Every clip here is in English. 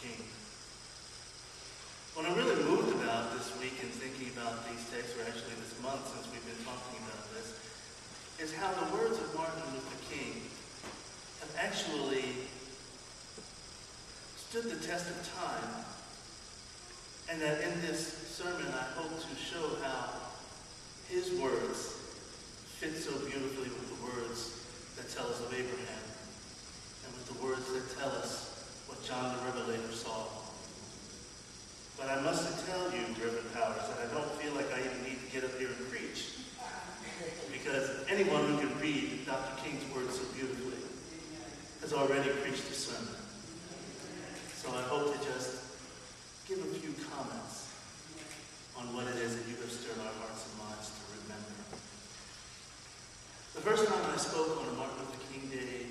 King. What I'm really moved about this week in thinking about these texts, or actually this month since we've been talking about this, is how the words of Martin Luther King have actually stood the test of time, and that in this sermon I hope to show how his words fit so beautifully with the words that tell us of Abraham, and with the words that tell us what John the Revelator saw. But I must tell you, Reverend Powers, that I don't feel like I even need to get up here and preach, because anyone who can read Dr. King's words so beautifully has already preached a sermon. So I hope to just give a few comments on what it is that you have stirred our hearts and minds to remember. The first time I spoke on a Martin Luther King Day,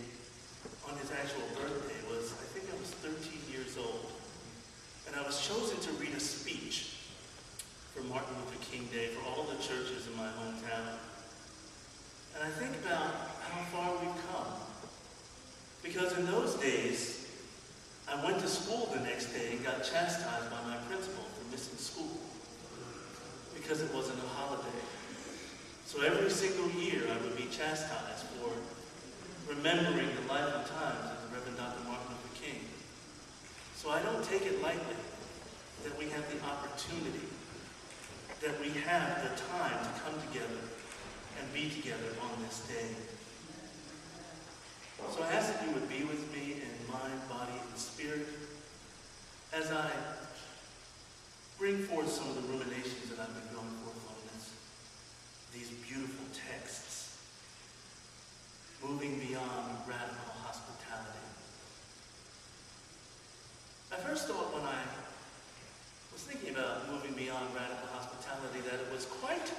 on his actual birthday, was, I think I was 13 years old. And I was chosen to read a speech for Martin Luther King Day for all the churches in my hometown. And I think about how far we've come. Because in those days, I went to school the next day and got chastised by my principal for missing school because it wasn't a holiday. So every single year I would be chastised for remembering the life and times of the Reverend Dr. Martin Luther King. So I don't take it lightly that we have the opportunity, that we have the time to come together and be together on this day. So I ask that you would be with me in mind, body, and spirit as I bring forth some of the ruminations that I've been going forth on these beautiful texts, moving beyond radical hospitality. I first thought when I was thinking about moving beyond radical hospitality that it was quite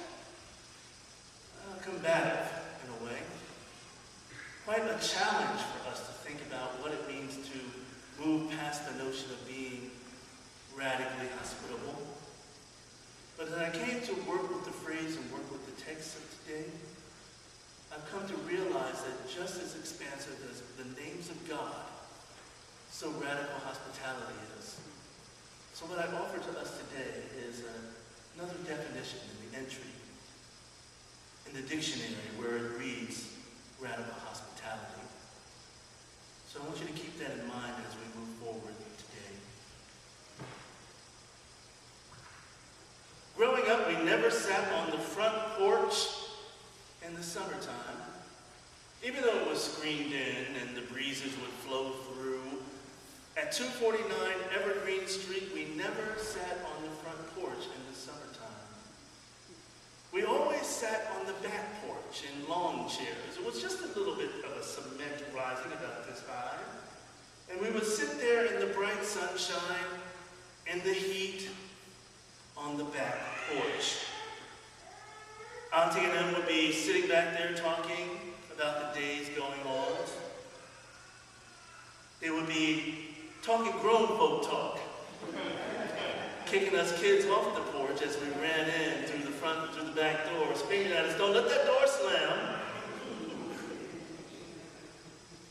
combative in a way. Quite a challenge for us to think about what it means to move past the notion of being radically hospitable. But as I came to work with the phrase and work with the text of today, I've come to realize that just as expansive as the names of God, so radical hospitality is. So what I offer to us today is another definition in the entry in the dictionary where it reads radical hospitality. So I want you to keep that in mind as we move forward today. Growing up, we never sat on the front porch in the summertime, even though it was screened in and the breezes would flow through. At 249 Evergreen Street, we never sat on the front porch in the summertime. We always sat on the back porch in lawn chairs. It was just a little bit of a cement rising about this high. And we would sit there in the bright sunshine and the heat on the back porch. Auntie and them would be sitting back there talking about the days going on. They would be talking grown folk talk, kicking us kids off the porch as we ran in through the front, through the back door, screaming at us, "Don't let that door slam."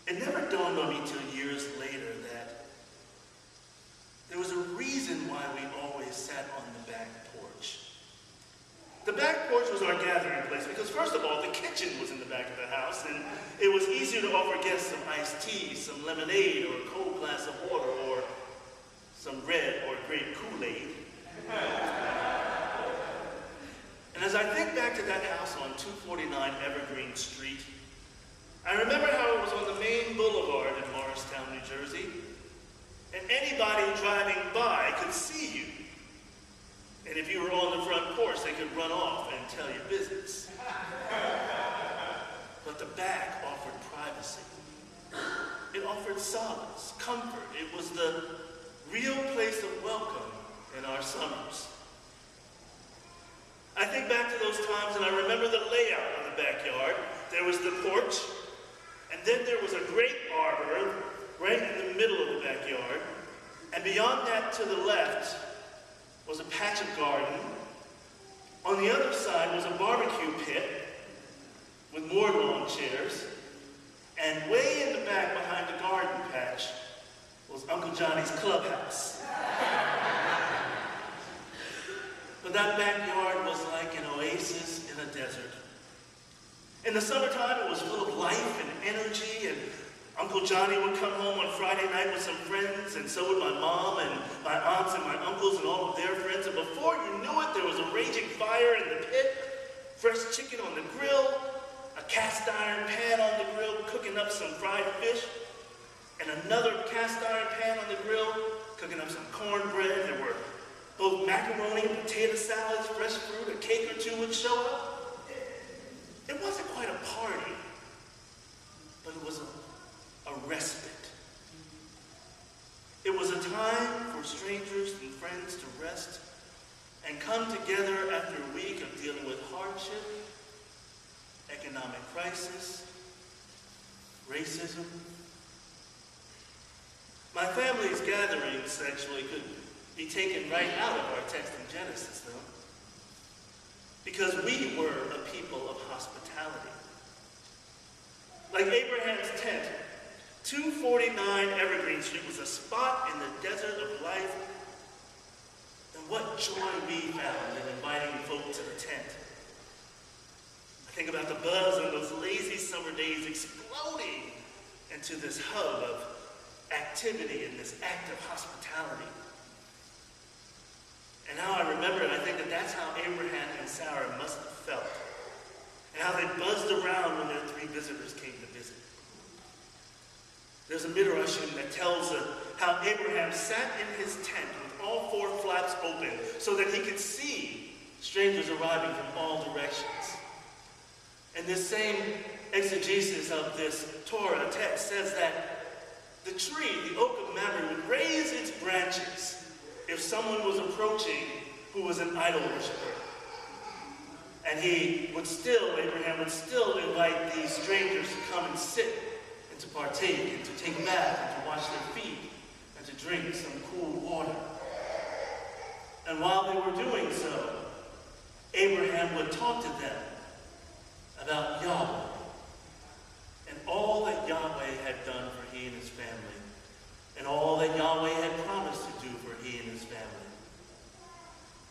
It never dawned on me till years later that there was a reason why we always sat on the back porch. The back porch was our gathering place because, first of all, the kitchen was in the back of the house, and it was easier to offer guests some iced tea, some lemonade, or a cold glass of water, or some red or grape Kool-Aid. And as I think back to that house on 249 Evergreen Street, I remember how it was on the main boulevard in Morristown, New Jersey, and anybody driving by could see you. And if you were on the front porch, they could run off and tell your business. But the back offered privacy. It offered solace, comfort. It was the real place of welcome in our summers. I think back to those times and I remember the layout of the backyard. There was the porch, and then there was a grape arbor right in the middle of the backyard. And beyond that, to the left, was a patch of garden. On the other side was a barbecue pit with more lawn chairs. And way in the back behind the garden patch was Uncle Johnny's clubhouse. But that backyard was like an oasis in a desert. In the summertime, it was full of life and energy, and Uncle Johnny would come home on Friday night with some friends, and so would my mom and my aunts and my uncles and all of their friends. And before you knew it, there was a raging fire in the pit, fresh chicken on the grill, a cast iron pan on the grill cooking up some fried fish, and another cast iron pan on the grill cooking up some cornbread. There were both macaroni and potato salads, fresh fruit, a cake or two would show up. It wasn't quite a party, but it was a respite. It was a time for strangers and friends to rest and come together after a week of dealing with hardship, economic crisis, racism. My family's gatherings actually could be taken right out of our text in Genesis, though, because we were a people of hospitality. Like Abraham's tent, 249 Evergreen Street was a spot in the desert of life, and what joy we found in inviting folk to the tent. I think about the buzz on those lazy summer days exploding into this hub of activity and this act of hospitality. And now I remember, and I think that that's how Abraham and Sarah must have felt, and how they buzzed around when their three visitors came to visit. There's a midrashim that tells how Abraham sat in his tent with all four flaps open so that he could see strangers arriving from all directions. And this same exegesis of this Torah text says that the tree, the oak of Mamre, would raise its branches if someone was approaching who was an idol worshiper. And Abraham would still invite these strangers to come and sit and to partake and to take a bath and to wash their feet and to drink some cool water. And while they were doing so, Abraham would talk to them about Yahweh and all that Yahweh had done for he and his family, and all that Yahweh had promised to do for he and his family.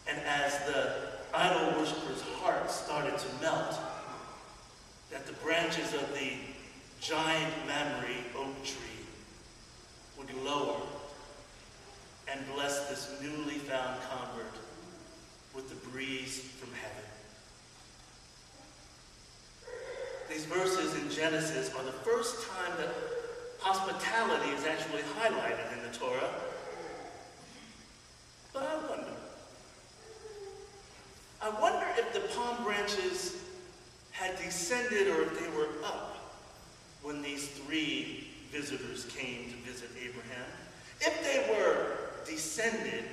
And as the idol worshiper's heart started to melt, that the branches of the giant Mamre oak tree would lower and bless this newly found convert with the breeze from heaven. These verses in Genesis are the first time that hospitality is actually highlighted in the Torah. But I wonder if the palm branches had descended or if they were up when these three visitors came to visit Abraham. If they were descended,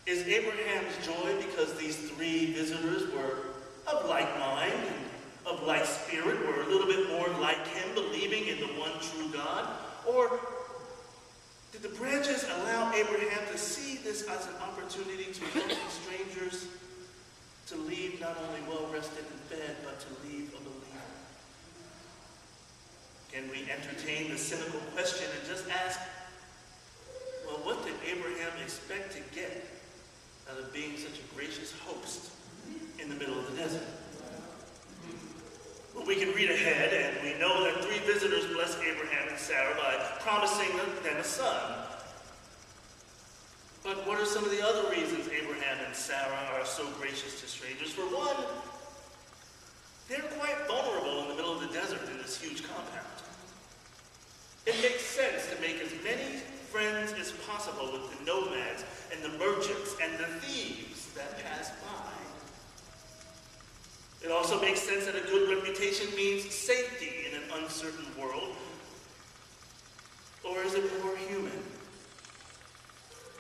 is Abraham's joy because these three visitors were of like mind and of like spirit, were a little bit more like him, believing in the one true God? Or did the branches allow Abraham to see this as an opportunity to welcome strangers, to leave not only well-rested and fed, but to leave a believer? Can we entertain the cynical question and just ask, well, what did Abraham expect to get out of being such a gracious host in the middle of the desert? Well, we can read ahead, and we know that three visitors blessed Abraham and Sarah by promising them a son. But what are some of the other reasons Abraham and Sarah are so gracious to strangers? For one, they're quite vulnerable in the middle of the desert in this huge compound. It makes sense to make as many friends as possible with the nomads and the merchants and the thieves that pass by. It also makes sense that a good reputation means safety in an uncertain world. Or is it more human?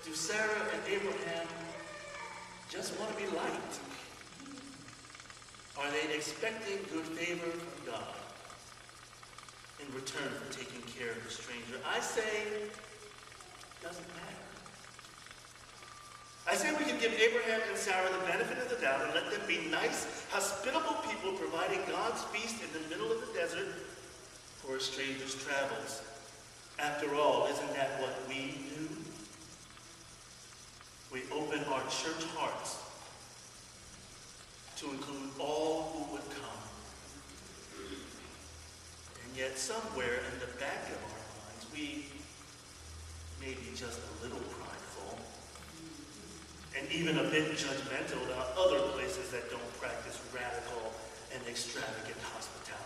Do Sarah and Abraham just want to be liked? Are they expecting good favor from God in return for taking care of the stranger? I say, doesn't matter. I say we can give Abraham and Sarah the benefit of the doubt and let them be nice, hospitable people providing God's feast in the middle of the desert for a stranger's travels. After all, isn't that what we do? We open our church hearts to include all who would come. And yet somewhere in the back of our minds, we may be just a little prideful and even a bit judgmental about other places that don't practice radical and extravagant hospitality.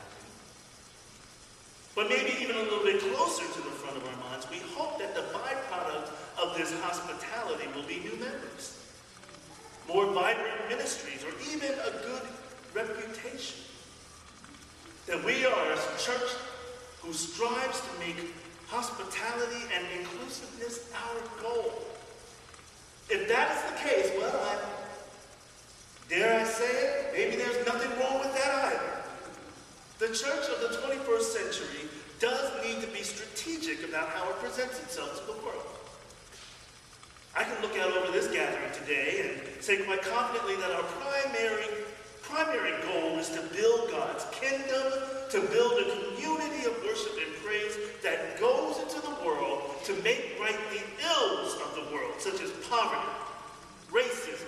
But maybe even a little bit closer to the front of our minds, we hope that the byproduct of this hospitality will be new members, more vibrant ministries, or even a good reputation. That we are a church who strives to make hospitality and inclusiveness our goal. If that is the case, well, dare I say it, maybe there's nothing wrong with that either. The church of the 21st century does need to be strategic about how it presents itself to the world. I can look out over this gathering today and say quite confidently that our primary goal is to build God's kingdom, to build a community of worship and praise that goes into the world to make right the ills of the world, such as poverty, racism,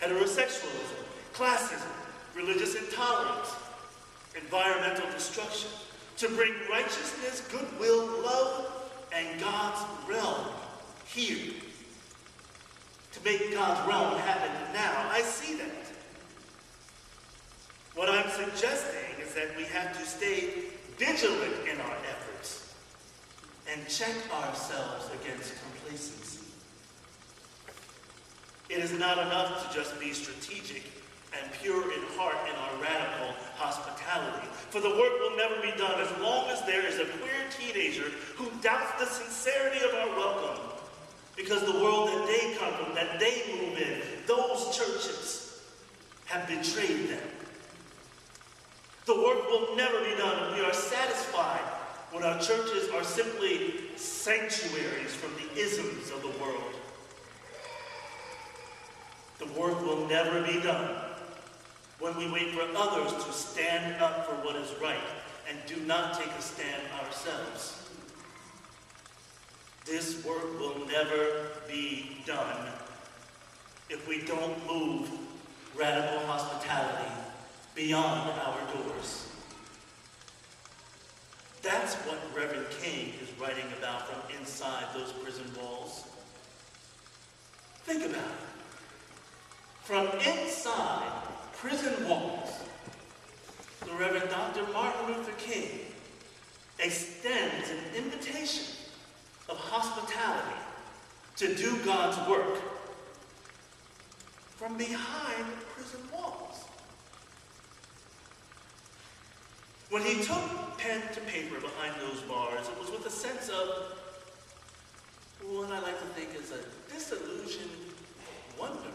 heterosexualism, classism, religious intolerance, environmental destruction, to bring righteousness, goodwill, love, and God's realm here. To make God's realm happen now. I see that. What I'm suggesting is that we have to stay vigilant in our efforts and check ourselves against complacency. It is not enough to just be strategic and pure in heart in our radical hospitality. For the work will never be done as long as there is a queer teenager who doubts the sincerity of our welcome. Because the world that they come from, that they move in, those churches have betrayed them. The work will never be done if we are satisfied when our churches are simply sanctuaries from the isms of the world. The work will never be done when we wait for others to stand up for what is right and do not take a stand ourselves. This work will never be done if we don't move radical hospitality beyond our doors. That's what Reverend King is writing about from inside those prison walls. Think about it. From inside prison walls, the Reverend Dr. Martin Luther King extends an invitation of hospitality to do God's work from behind prison walls. When he took pen to paper behind those bars, it was with a sense of what I like to think is a disillusioned wonder.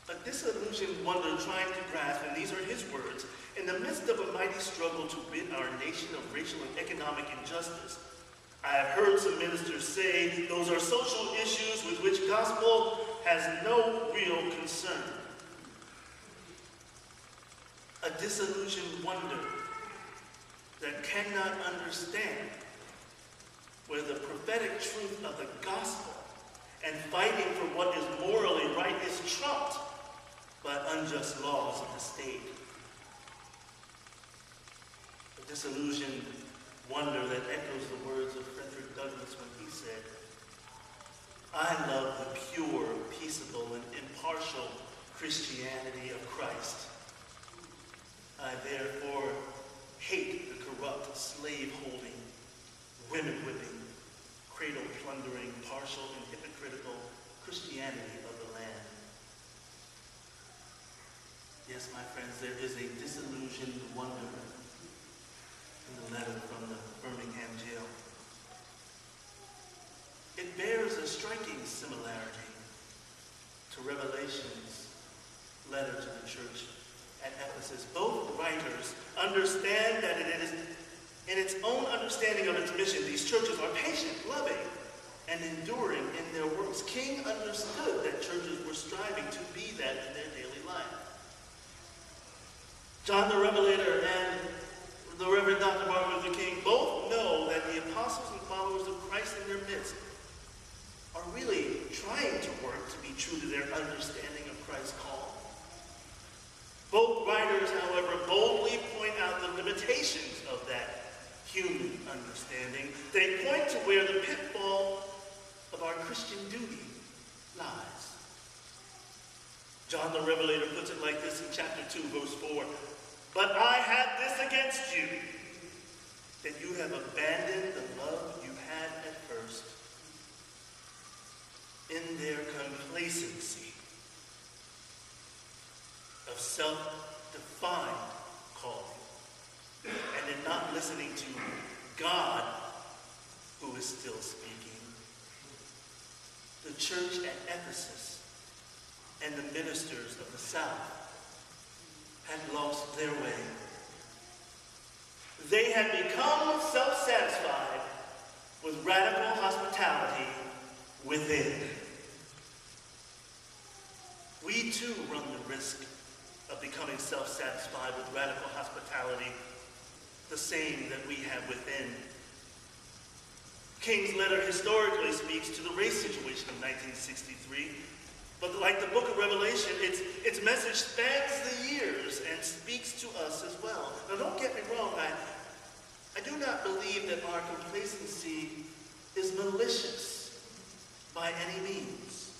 A disillusioned wonder trying to grasp, and these are his words, in the midst of a mighty struggle to rid our nation of racial and economic injustice. I have heard some ministers say those are social issues with which gospel has no real concern. A disillusioned wonder that cannot understand where the prophetic truth of the gospel and fighting for what is morally right is trumped by unjust laws of the state. A disillusioned wonder that echoes the words of Frederick Douglass when he said, "I love the pure, peaceable, and impartial Christianity of Christ. I therefore hate the corrupt, slave-holding, women-whipping, cradle-plundering, partial, and hypocritical Christianity of the land." Yes, my friends, there is a disillusioned wonder in the letter from the Birmingham jail. It bears a striking similarity to Revelation's letter to the church at Ephesus. Both writers understand that it is, in its own understanding of its mission, these churches are patient, loving, and enduring in their works. King understood that churches were striving to be that in their daily life. John the Revelator and the Reverend Dr. Martin Luther King, both know that the apostles and followers of Christ in their midst are really trying to work to be true to their understanding of Christ's call. Both writers, however, boldly point out the limitations of that human understanding. They point to where the pitfall of our Christian duty lies. John the Revelator puts it like this in chapter 2, verse 4. But I have this against you, that you have abandoned the love you had at first. In their complacency of self-defined calling, and in not listening to God, who is still speaking, the church at Ephesus and the ministers of the South had lost their way. They had become self-satisfied with radical hospitality within. We too run the risk of becoming self-satisfied with radical hospitality, the same that we have within. King's letter historically speaks to the race situation of 1963, but like the book of Revelation, its message spans the years and speaks to us as well. Now don't get me wrong, I do not believe that our complacency is malicious by any means.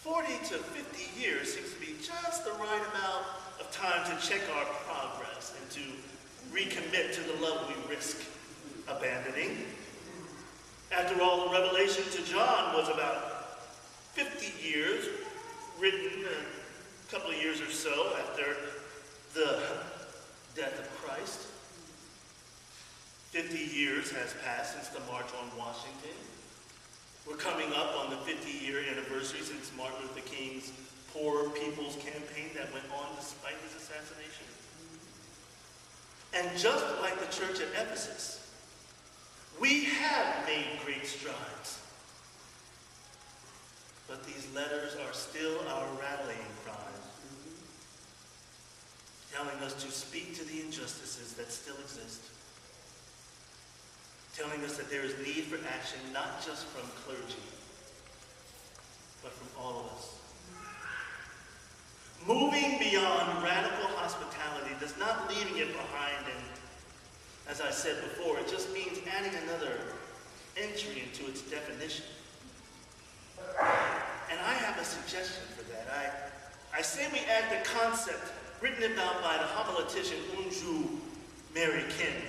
40 to 50 years seems to be just the right amount of time to check our progress and to recommit to the love we risk abandoning. After all, the revelation to John was about 50 years, written a couple of years or so after the death of Christ. 50 years has passed since the March on Washington. We're coming up on the 50-year anniversary since Martin Luther King's Poor People's Campaign that went on despite his assassination. And just like the church at Ephesus, we have made great strides. But these letters are still our rallying cries, telling us to speak to the injustices that still exist, telling us that there is need for action not just from clergy, but from all of us. Moving beyond radical hospitality does not leaving it behind, and as I said before, it just means adding another entry into its definition. And I have a suggestion for that. I say we add the concept written about by the homiletician Unju Mary Kim,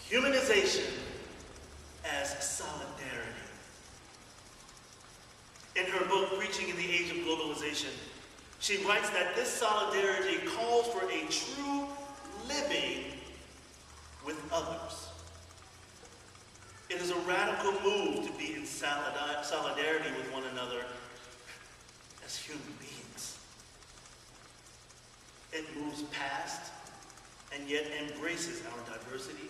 humanization as solidarity. In her book, Preaching in the Age of Globalization, she writes that this solidarity calls for a true living with others. It is a radical move to be in solidarity with one another as human beings. It moves past and yet embraces our diversity.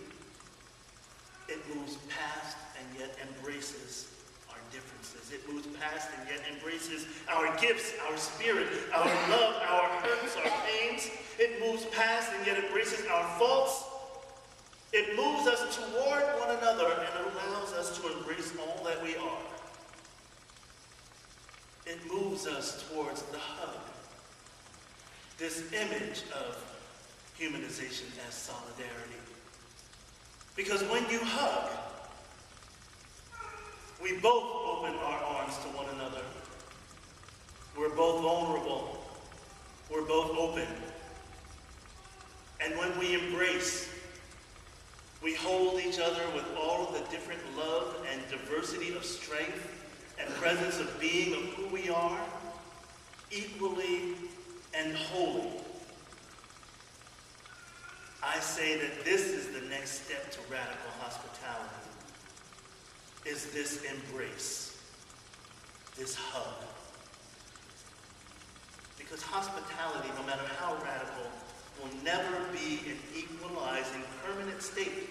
It moves past and yet embraces our differences. It moves past and yet embraces our gifts, our spirit, our love, our hurts, our pains. It moves past and yet embraces our faults. It moves us toward one another and allows us to embrace all that we are. It moves us towards the hug, this image of humanization as solidarity. Because when you hug, we both open our arms to one another. We're both vulnerable. We're both open. And when we embrace, we hold each other with all of the different love and diversity of strength and presence of being of who we are, equally and wholly. I say that this is the next step to radical hospitality, is this embrace, this hug. Because hospitality, no matter how radical, will never be an equalizing permanent state,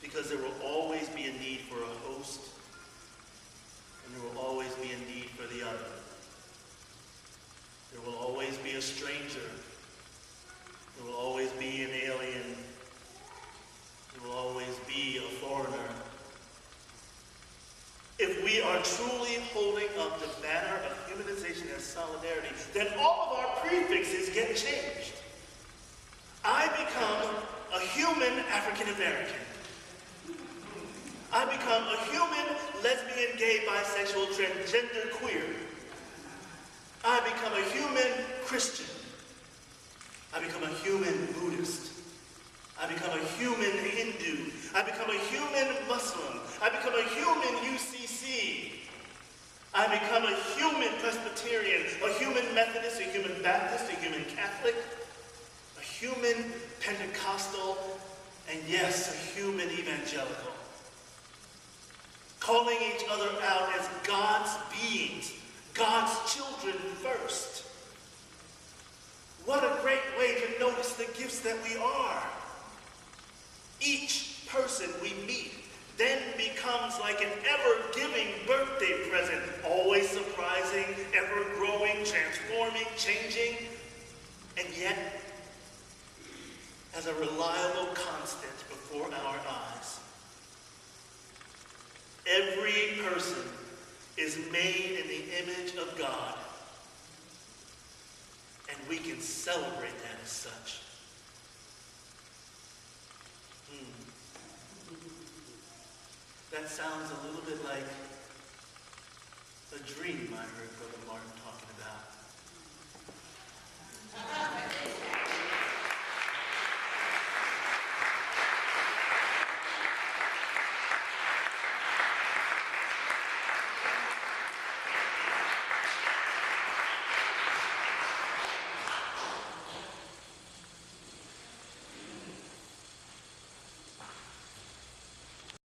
because there will always be a need for a host, and there will always be a need for the other. There will always be a stranger, we are truly holding up the banner of humanization and solidarity, then all of our prefixes get changed. I become a human African American. I become a human lesbian, gay, bisexual, transgender, queer. I become a human Christian. I become a human Buddhist. I become a human Hindu. I become a human Muslim. I become a human UCC. I become a human Presbyterian, a human Methodist, a human Baptist, a human Catholic, a human Pentecostal, and yes, a human evangelical. Calling each other out as God's beings, God's children first. What a great way to notice the gifts that we are. Each person we meet then becomes like an ever-giving birthday present, always surprising, ever-growing, transforming, changing, and yet as a reliable constant before our eyes. Every person is made in the image of God, and we can celebrate that as such. That sounds a little bit like a dream I heard Brother Martin talk